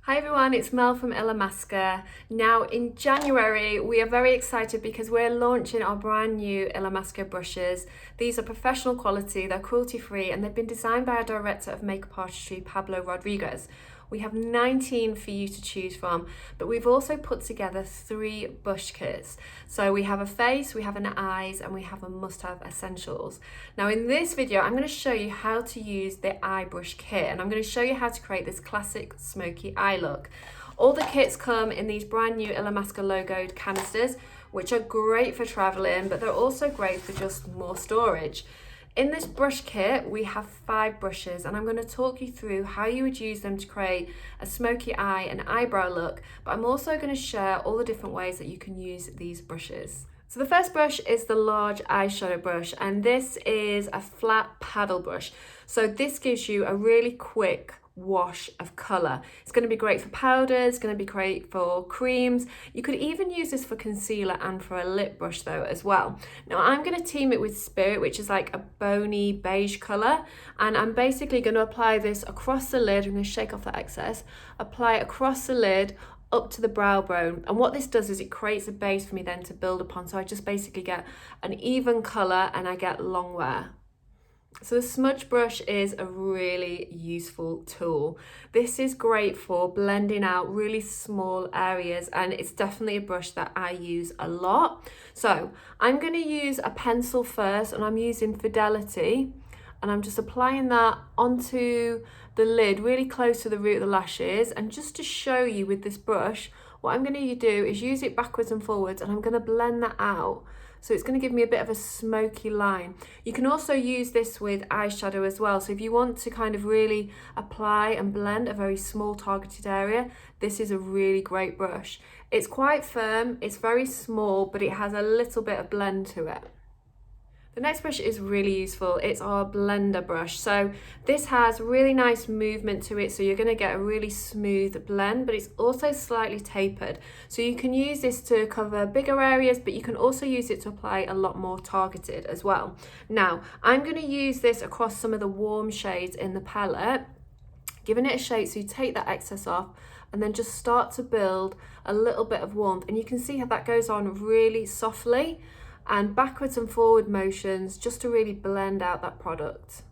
Hi everyone, it's Mel from Illamasqua. Now in January, we are very excited because we're launching our brand new Illamasqua brushes. These are professional quality, they're cruelty-free, and they've been designed by our director of makeup artistry, Pablo Rodriguez. We have 19 for you to choose from, but we've also put together 3 brush kits. So we have a face, we have an eyes, and we have a must-have essentials. Now in this video, I'm going to show you how to use the eye brush kit, and I'm going to show you how to create this classic smoky eye look. All the kits come in these brand new Illamasqua logoed canisters, which are great for traveling, but they're also great for just more storage. In this brush kit, we have 5 brushes, and I'm going to talk you through how you would use them to create a smoky eye and eyebrow look, but I'm also going to share all the different ways that you can use these brushes. So the first brush is the large eyeshadow brush, and this is a flat paddle brush. So this gives you a really quick wash of colour. It's going to be great for powders, it's going to be great for creams. You could even use this for concealer and for a lip brush though as well. Now I'm going to team it with Spirit, which is like a bony beige colour, and I'm basically going to apply this across the lid. I'm going to shake off the excess, apply it across the lid up to the brow bone, and what this does is it creates a base for me then to build upon, so I just basically get an even colour and I get long wear. So the smudge brush is a really useful tool. This is great for blending out really small areas, and it's definitely a brush that I use a lot. So I'm going to use a pencil first, and I'm using Fidelity, and I'm just applying that onto the lid really close to the root of the lashes. And just to show you with this brush, what I'm going to do is use it backwards and forwards, and I'm going to blend that out. So it's going to give me a bit of a smoky line. You can also use this with eyeshadow as well. So if you want to kind of really apply and blend a very small targeted area, this is a really great brush. It's quite firm, it's very small, but it has a little bit of blend to it. The next brush is really useful. It's our blender brush. So this has really nice movement to it, so you're going to get a really smooth blend, but it's also slightly tapered. So you can use this to cover bigger areas, but you can also use it to apply a lot more targeted as well. Now, I'm going to use this across some of the warm shades in the palette, giving it a shake so you take that excess off and then just start to build a little bit of warmth. And you can see how that goes on really softly, and backwards and forward motions just to really blend out that product.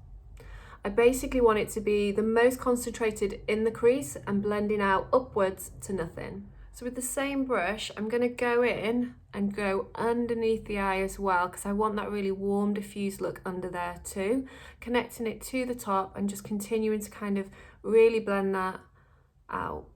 I basically want it to be the most concentrated in the crease and blending out upwards to nothing. So with the same brush, I'm going to go in and go underneath the eye as well, because I want that really warm, diffused look under there too. Connecting it to the top and just continuing to kind of really blend that out.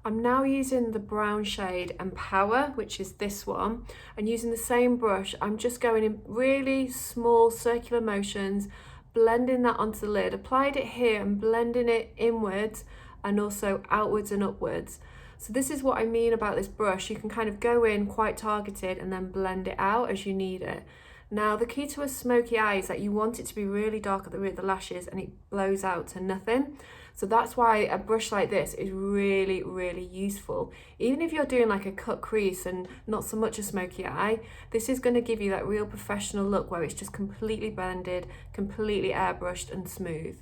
I'm now using the brown shade Empower, which is this one, and using the same brush, I'm just going in really small circular motions, blending that onto the lid. Applied it here and blending it inwards and also outwards and upwards. So this is what I mean about this brush. You can kind of go in quite targeted and then blend it out as you need it. Now the key to a smoky eye is that you want it to be really dark at the root of the lashes and it blows out to nothing. So that's why a brush like this is really, really useful. Even if you're doing like a cut crease and not so much a smoky eye, this is going to give you that real professional look where it's just completely blended, completely airbrushed and smooth.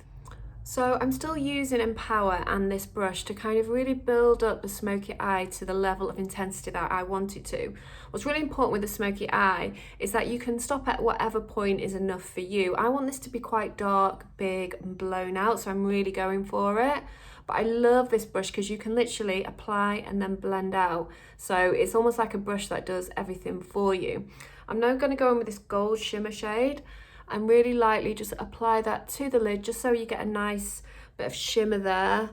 So I'm still using Empower and this brush to kind of really build up the smoky eye to the level of intensity that I want it to. What's really important with the smoky eye is that you can stop at whatever point is enough for you. I want this to be quite dark, big and blown out, so I'm really going for it. But I love this brush because you can literally apply and then blend out. So it's almost like a brush that does everything for you. I'm now going to go in with this gold shimmer shade and really lightly just apply that to the lid, just so you get a nice bit of shimmer there,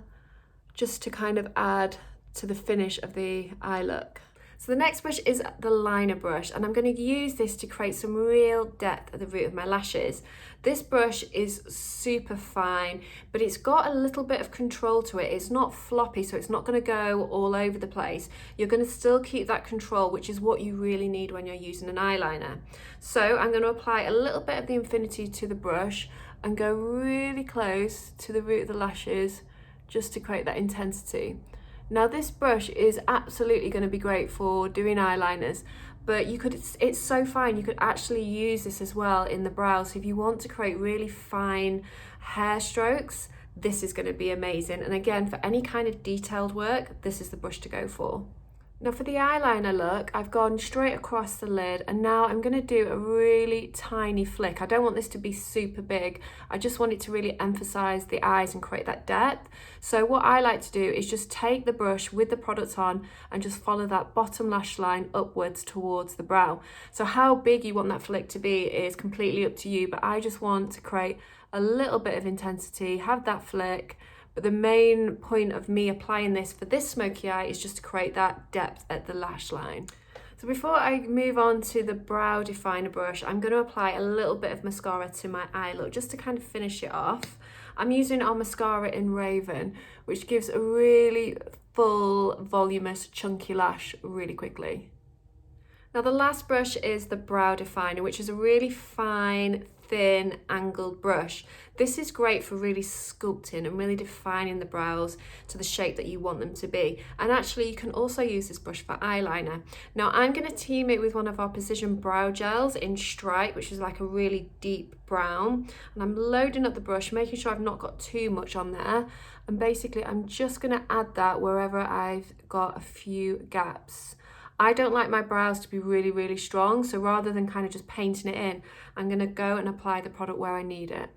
just to kind of add to the finish of the eye look. So the next brush is the liner brush, and I'm going to use this to create some real depth at the root of my lashes. This brush is super fine, but it's got a little bit of control to it. It's not floppy, so it's not going to go all over the place. You're going to still keep that control, which is what you really need when you're using an eyeliner. So I'm going to apply a little bit of the Infinity to the brush and go really close to the root of the lashes just to create that intensity. Now this brush is absolutely going to be great for doing eyeliners, but it's so fine, you could actually use this as well in the brows. So if you want to create really fine hair strokes, this is going to be amazing. And again, for any kind of detailed work, this is the brush to go for. Now for the eyeliner look, I've gone straight across the lid, and now I'm going to do a really tiny flick. I don't want this to be super big. I just want it to really emphasize the eyes and create that depth. So what I like to do is just take the brush with the product on and just follow that bottom lash line upwards towards the brow. So how big you want that flick to be is completely up to you, but I just want to create a little bit of intensity, have that flick. But the main point of me applying this for this smoky eye is just to create that depth at the lash line. So before I move on to the brow definer brush, I'm going to apply a little bit of mascara to my eye look just to kind of finish it off. I'm using our mascara in Raven, which gives a really full, voluminous, chunky lash really quickly. Now the last brush is the brow definer, which is a really fine, thin, angled brush. This is great for really sculpting and really defining the brows to the shape that you want them to be. And actually you can also use this brush for eyeliner. Now I'm going to team it with one of our precision brow gels in Stripe, which is like a really deep brown. And I'm loading up the brush, making sure I've not got too much on there. And basically I'm just going to add that wherever I've got a few gaps. I don't like my brows to be really, really strong, so rather than kind of just painting it in, I'm going to go and apply the product where I need it.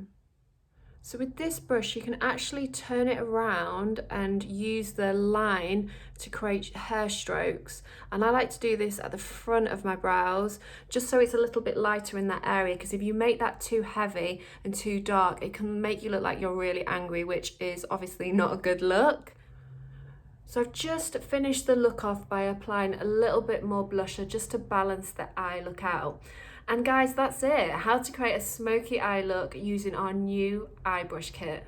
So with this brush, you can actually turn it around and use the line to create hair strokes. And I like to do this at the front of my brows, just so it's a little bit lighter in that area, because if you make that too heavy and too dark, it can make you look like you're really angry, which is obviously not a good look. So I've just finished the look off by applying a little bit more blusher just to balance the eye look out. And guys, that's it. How to create a smoky eye look using our new eye brush kit.